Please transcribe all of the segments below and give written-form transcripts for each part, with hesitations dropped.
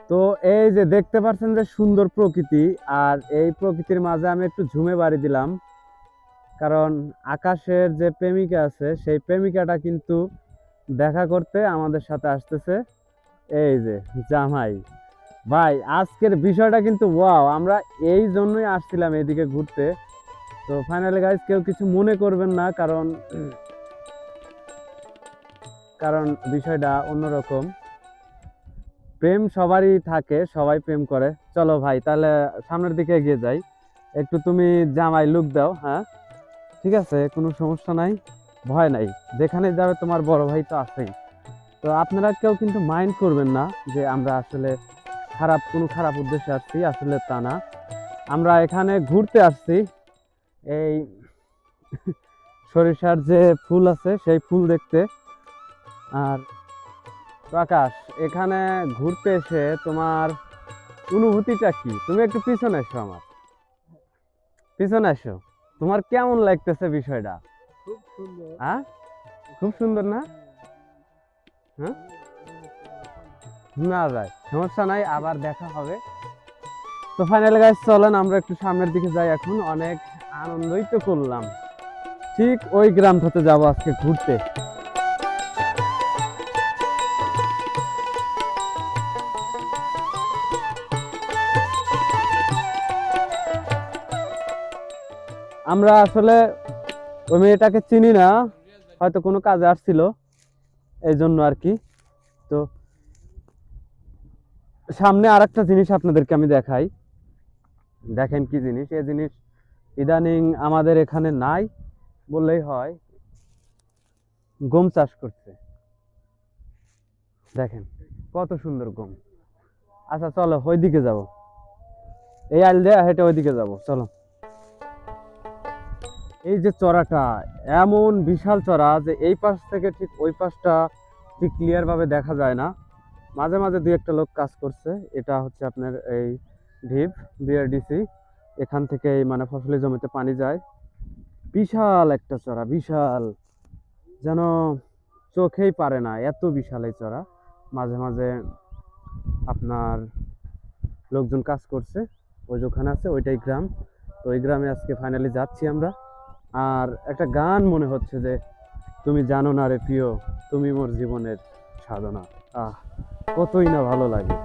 তো এই যে দেখতে পাচ্ছেন যে সুন্দর প্রকৃতি, আর এই প্রকৃতির মাঝে আমি একটু ঝুমে বাড়ি দিলাম, কারণ আকাশের যে প্রেমিকা আছে সেই প্রেমিকাটা কিন্তু দেখা করতে আমাদের সাথে আসতেছে। এই যে জামাই ভাই, আজকের বিষয়টা কিন্তু ওয়াও, আমরা এই জন্যই আসছিলাম এদিকে ঘুরতে। তো ফাইনালি গাইজ কেউ কিছু মনে করবেন না, কারণ কারণ বিষয়টা অন্যরকম। প্রেম সবারই থাকে, সবাই প্রেম করে। চলো ভাই তাহলে সামনের দিকে এগিয়ে যাই। একটু তুমি জামাই লুক দাও, হ্যাঁ ঠিক আছে, কোনো সমস্যা নাই, ভয় নাই। যেখানে যাবে তোমার বড় ভাই তো আছেই। তো আপনারা কেউ কিন্তু মাইন্ড করবেন না যে আমরা আসলে খারাপ উদ্দেশ্যে আসছি, আসলে তা না। আমরা এখানে ঘুরতে আসছি, এই সরিষার যে ফুল আছে সেই ফুল দেখতে। আর প্রকাশ, এখানে ঘুরতে এসে তোমার অনুভূতিটা কি? তুমি একটু পিছনে এসো, আমার পিছনে এসো। তোমার কেমন লাগতেছে বিষয়টা? খুব সুন্দর। হ্যাঁ, খুব সুন্দর না? হ্যাঁ, না ভাই সমস্যা নাই, আবার দেখা হবে। তো ফাইনালি গাইস চলেন আমরা একটু সামনের দিকে যাই। এখন অনেক আনন্দই তো করলাম, ঠিক ওই গ্রামটাতে যাব আজকে ঘুরতে। আমরা আসলে ওই মেয়েটাকে চিনি না, হয়তো কোনো কাজে আসছিল এই জন্য আর কি। তো সামনে আর একটা জিনিস আপনাদেরকে আমি দেখাই। দেখেন কি জিনিস, এই জিনিস ইদানিং আমাদের এখানে নাই বললেই হয়। গম চাষ করছে, দেখেন কত সুন্দর গম। আচ্ছা চলো ওইদিকে যাব, এই আইল দিয়ে হেঁটে ওইদিকে যাব, চলো। এই যে চড়াটা এমন বিশাল চড়া যে এই পাশ থেকে ঠিক ওই পাশটা ঠিক ক্লিয়ার ভাবে দেখা যায় না। মাঝে মাঝে দুই একটা লোক কাজ করছে। এটা হচ্ছে আপনার এই ঢিপ, বিআরডিসি, এখান থেকে মানে ফসলি জমিতে পানি যায়। বিশাল একটা চড়া, বিশাল, যেন চোখেই পারে না, এত বিশাল এই চড়া। মাঝে মাঝে আপনার লোকজন কাজ করছে, ওই যে ওখানে আছে ওইটাই গ্রাম। তো ওই গ্রামে আজকে ফাইনালি যাচ্ছি আমরা। আর একটা গান মনে হচ্ছে যে তুমি জানো না রে প্রিয়, তুমি মোর জীবনের সাধনা। আহ, কতই না ভালো লাগে।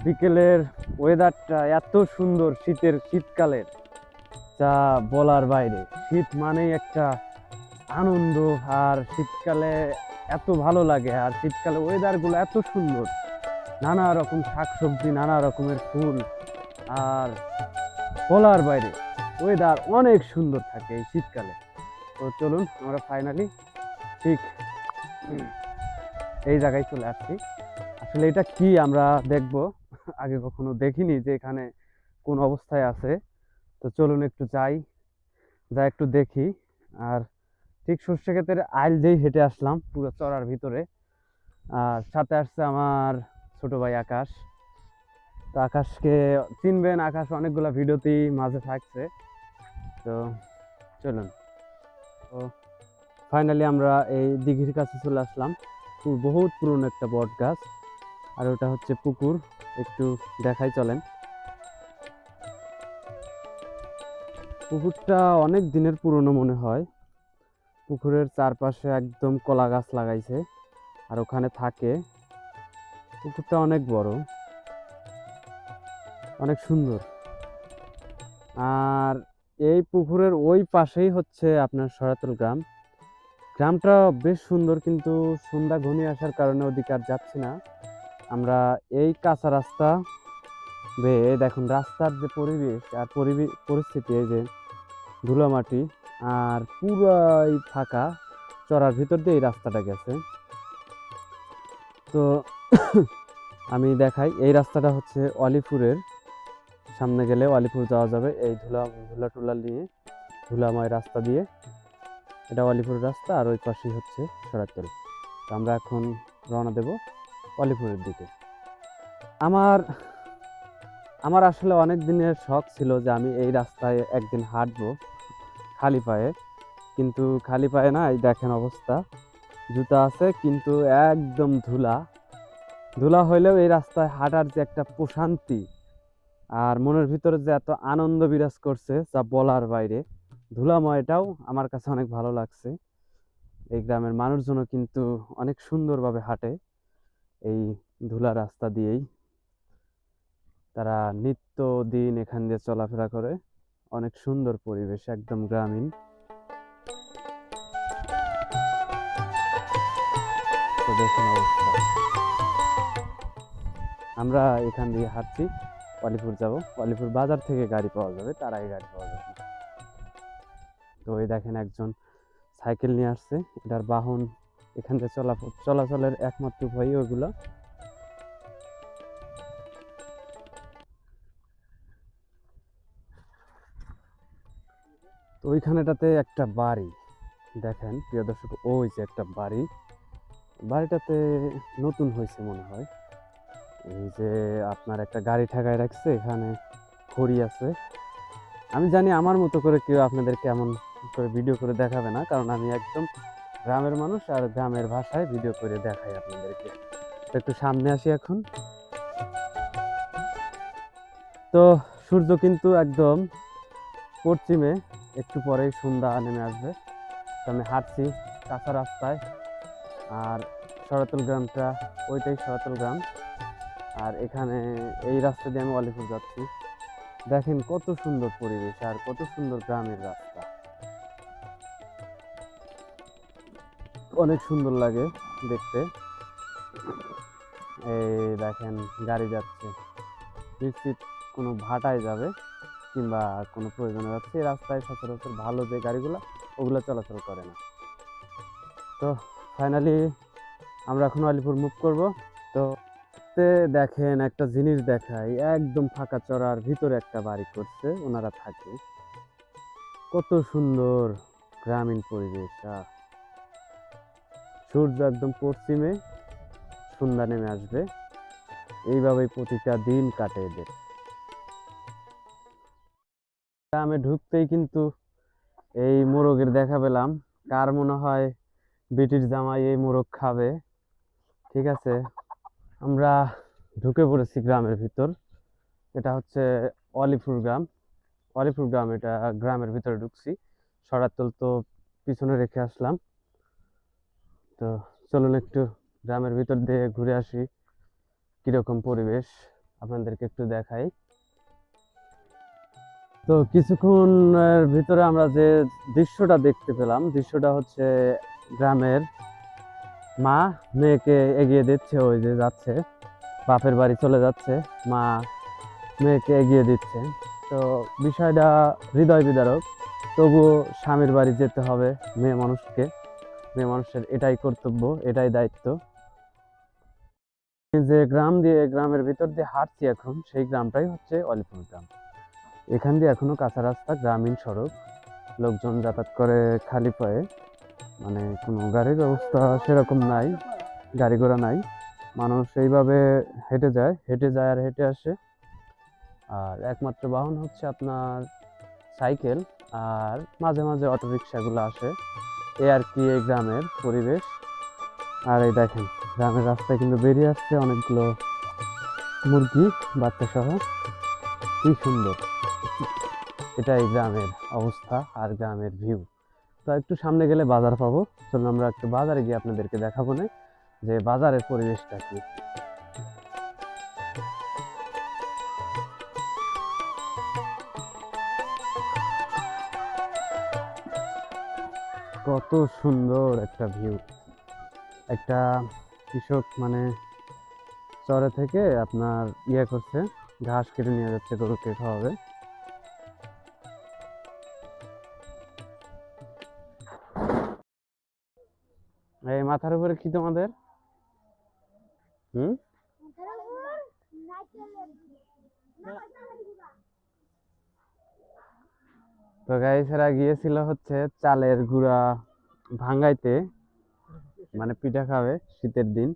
বিকেলের ওয়েদারটা এত সুন্দর, শীতকালের, যা বলার বাইরে। শীত মানেই একটা আনন্দ, আর শীতকালে এত ভালো লাগে। আর শীতকালে ওয়েদার গুলো এত সুন্দর, নানা রকম শাকসবজি, নানা রকমের ফুল, আর বলার বাইরে ওয়েদার অনেক সুন্দর থাকে এই শীতকালে। তো চলুন আমরা ফাইনালি ঠিক এই জায়গায় চলে আসছি। আসলে এটা কি আমরা দেখব, আগে কখনো দেখিনি যে এখানে কোন অবস্থায় আছে। তো চলুন একটু যাই, যা একটু দেখি। আর ঠিক সর্ষে ক্ষেতের আইল দিয়েই হেঁটে আসলাম পুরো চড়ার ভিতরে। আর সাথে আসছে আমার ছোট ভাই আকাশ। তো আকাশকে চিনবেন, আকাশ অনেকগুলা ভিডিওতেই মাঝে থাকছে। তো চলুন। তো ফাইনালি আমরা এই দিঘির কাছে চলে আসলাম। বহুত পুরনো একটা বট গাছ, আর ওটা হচ্ছে পুকুর। একটু দেখাই চলেন। পুকুরটা অনেক দিনের পুরনো মনে হয়। পুকুরের চারপাশে একদম কলা গাছ লাগাইছে, আর ওখানে থাকে। পুকুরটা অনেক বড়, অনেক সুন্দর। আর এই পুকুরের ওই পাশেই হচ্ছে আপনার সরাতল গ্রাম। গ্রামটা বেশ সুন্দর, কিন্তু সন্ধ্যা ঘনিয়ে আসার কারণে ওদিকে আর যাচ্ছি না আমরা। এই কাঁচা রাস্তা বেয়ে দেখুন রাস্তার যে পরিবেশ আর পরিস্থিতি, এই যে ধুলামাটি, আর পুরাই ফাঁকা। চড়ার ভিতর দিয়ে এই রাস্তাটা গেছে। তো আমি দেখাই, এই রাস্তাটা হচ্ছে অলিপুরের। সামনে গেলে অলিপুর যাওয়া যাবে এই ধুলা ধুলা টুলা নিয়ে, ধুলাময় রাস্তা দিয়ে। এটা অলিপুর রাস্তা, আর ওই পাশেই হচ্ছে সরাতল। তো আমরা এখন রওনা দেব অলিপুরের দিকে। আমার আমার আসলে অনেক দিনের শখ ছিল যে আমি এই রাস্তায় একদিন হাঁটবো খালি পায়ে, কিন্তু খালি পায়ে না, এই দেখেন অবস্থা। জুতা আছে কিন্তু একদম ধুলা। ধুলা হইলেও এই রাস্তায় হাঁটার যে একটা প্রশান্তি আর মনের ভিতরে যে এত আনন্দ বিরাজ করছে যা বলার বাইরে। ধুলাময়টাও আমার কাছে অনেক ভালো লাগছে। এই গ্রামের মানুষজনও কিন্তু অনেক সুন্দরভাবে হাঁটে এই ধুলা রাস্তা দিয়েই। তারা নিত্য দিন এখান দিয়ে চলাফেরা করে। অনেক সুন্দর পরিবেশ, একদম গ্রামীণ। তো দেখুন অবস্থা। আমরা এখান দিয়ে হাঁটছি, অলিপুর যাব। অলিপুর বাজার থেকে গাড়ি পাওয়া যাবে, তার আগে গাড়ি পাওয়া যাবে না। তো এই দেখেন একজন সাইকেল নিয়ে আসছে, এটার বাহন এখান থেকে চলাচলের একমাত্র উপায় ওইগুলো। তো ওইখানেটাতে একটা বাড়ি দেখেন প্রিয় দর্শক, ওই যে একটা বাড়ি, বাড়িটাতে নতুন হয়েছে মনে হয়। এই যে আপনার একটা গাড়ি ঠেকায় রাখছে, এখানে খড়ি আছে। আমি জানি আমার মতো করে কেউ আপনাদেরকে এমন করে ভিডিও করে দেখাবে না, কারণ আমি একদম গ্রামের মানুষ আর গ্রামের ভাষায় ভিডিও করে দেখাই আপনাদেরকে। তো একটু সামনে আসি এখন। তো সূর্য কিন্তু একদম পশ্চিমে, একটু পরেই সন্ধ্যা নেমে আসবে। তো আমি হাঁটছি কাঁচা রাস্তায়, আর সরাতল গ্রামটা ওইটাই সরাতল গ্রাম। আর এখানে এই রাস্তা দিয়ে আমি অলিপুর যাচ্ছি। দেখেন কত সুন্দর পরিবেশ আর কত সুন্দর গ্রামের রাস্তা, অনেক সুন্দর লাগে দেখতে। এই দেখেন গাড়ি যাচ্ছে, নিশ্চিত কোনো ভাটায় যাবে কিংবা কোনো প্রয়োজনে যাচ্ছে। এই রাস্তায় সচরাচর ভালো যে গাড়িগুলো ওগুলো চলাচল করে না। তো ফাইনালি আমরা এখন আলিপুর মুভ করব। তো দেখেন একটা জিনিস দেখাই, একদম ফাঁকা চড়ার ভিতরে একটা বাড়ি করছে, ওনারা থাকে। কত সুন্দর গ্রামীণ পরিবেশ। সূর্য একদম পশ্চিমে, সন্ধ্যা নেমে আসবে। এইভাবেই প্রতিটা দিন কাটে এদের। গ্রামে ঢুকতেই কিন্তু এই মোরগের দেখা পেলাম। কার মনে হয় ব্রিটিশ জামাই এই মোরগ খাবে? ঠিক আছে, আমরা ঢুকে পড়েছি গ্রামের ভিতর। এটা হচ্ছে অলিপুর গ্রাম। অলিপুর গ্রাম, এটা গ্রামের ভিতরে ঢুকছি। সরাতল তো পিছনে রেখে আসলাম। তো চলুন একটু গ্রামের ভিতর দিয়ে ঘুরে আসি, কিরকম পরিবেশ আপনাদেরকে একটু দেখাই। তো কিছুক্ষণের ভিতরে আমরা যে দৃশ্যটা দেখতে পেলাম, দৃশ্যটা হচ্ছে গ্রামের মা মেয়েকে এগিয়ে দিচ্ছে, ওই যে যাচ্ছে বাপের বাড়ি চলে যাচ্ছে, মা মেয়েকে এগিয়ে দিচ্ছে। তো বিষয়টা হৃদয় বিদারক। তবুও স্বামীর বাড়ি যেতে হবে মেয়ে মানুষকে, মেয়ে মানুষের এটাই কর্তব্য, এটাই দায়িত্ব। যে গ্রামের ভিতর দিয়ে হাঁটছি এখন, সেই গ্রামটাই হচ্ছে অলিপুর গ্রাম। এখান দিয়ে এখনো কাঁচা রাস্তা, গ্রামীণ সড়ক, লোকজন যাতায়াত করে খালি পায়ে। মানে কোনো গাড়ির ব্যবস্থা সেরকম নাই, গাড়ি ঘোড়া নাই। মানুষ এইভাবে হেঁটে যায় আর হেঁটে আসে। আর একমাত্র বাহন হচ্ছে আপনার সাইকেল, আর মাঝে মাঝে অটোরিকশাগুলো আসে। এই আর কি এই গ্রামের পরিবেশ। আর এই দেখেন গ্রামের রাস্তায় কিন্তু বেরিয়ে আসছে অনেকগুলো মুরগি বাচ্চা সহ, কি সুন্দর। এটাই গ্রামের অবস্থা আর গ্রামের ভিউ। তো একটু সামনে গেলে বাজার পাবো। চলুন আমরা একটু বাজারে গিয়ে আপনাদেরকে দেখাবো না যে বাজারের পরিবেশটা কি। কত সুন্দর একটা ভিউ। একটা কৃষক মানে চরে থেকে আপনার করছে, ঘাস কেটে নিয়ে যাচ্ছে, গরুকে খাওয়াবে। এই মাথার উপরে কি তোমাদের? হুম। তো গাইছেরা গিয়েছিল হচ্ছে চালের গুঁড়া ভাঙাইতে। মানে পিঠা খাবে শীতের দিন।